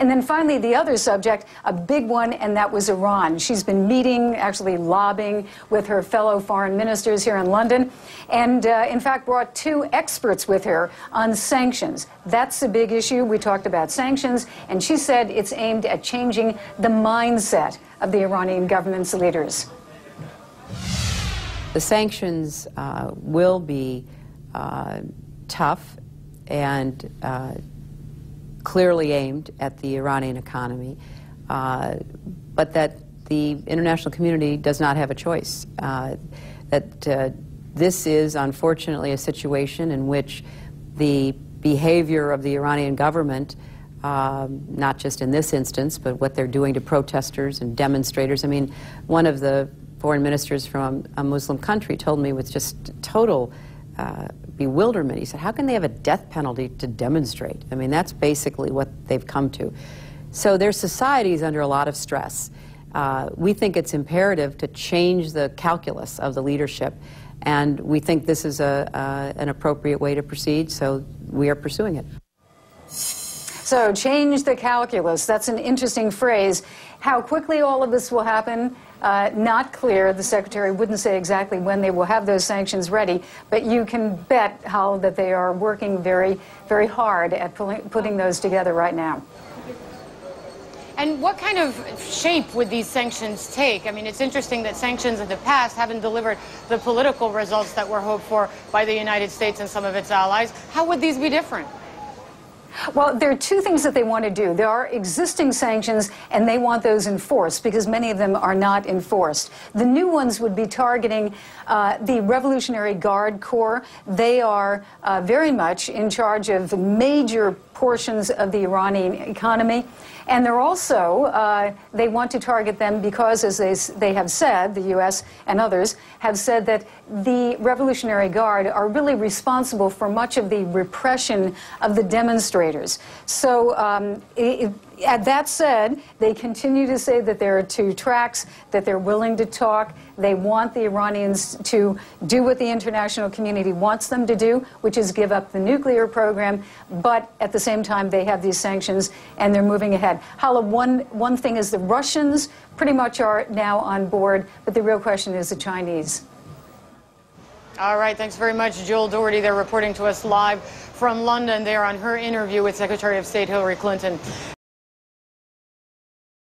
And then finally, the other subject, a big one, and that was Iran. She's been meeting, actually lobbying with her fellow foreign ministers here in London, and in fact brought two experts with her on sanctions. That's a big issue. We talked about sanctions, and she said it's aimed at changing the mindset of the Iranian government's leaders. The sanctions will be tough and clearly aimed at the Iranian economy, but that the international community does not have a choice. This is, unfortunately, a situation in which the behavior of the Iranian government, not just in this instance, but what they're doing to protesters and demonstrators. I mean, one of the foreign ministers from a Muslim country told me with just total bewilderment. He said, how can they have a death penalty to demonstrate? I mean, that's basically what they've come to. So their society is under a lot of stress. We think it's imperative to change the calculus of the leadership, and we think this is an appropriate way to proceed, so we are pursuing it. So change the calculus, that's an interesting phrase. How quickly all of this will happen, not clear. The Secretary wouldn't say exactly when they will have those sanctions ready, but you can bet, Hal, that they are working very, very hard at putting those together right now. And what kind of shape would these sanctions take? I mean, it's interesting that sanctions in the past haven't delivered the political results that were hoped for by the United States and some of its allies. How would these be different? Well, there are two things that they want to do. There are existing sanctions, and they want those enforced because many of them are not enforced. The new ones would be targeting the Revolutionary Guard Corps. They are very much in charge of major portions of the Iranian economy. And they're also, they want to target them because, as they have said, the U.S. and others have said that the Revolutionary Guard are really responsible for much of the repression of the demonstrators. So that said, they continue to say that there are two tracks, that they're willing to talk. They want the Iranians to do what the international community wants them to do, which is give up the nuclear program, but at the same time they have these sanctions and they're moving ahead. Hala, one thing is the Russians pretty much are now on board, but the real question is the Chinese. All right, thanks very much, Jill Doherty. They're reporting to us live from London. They're on her interview with Secretary of State Hillary Clinton.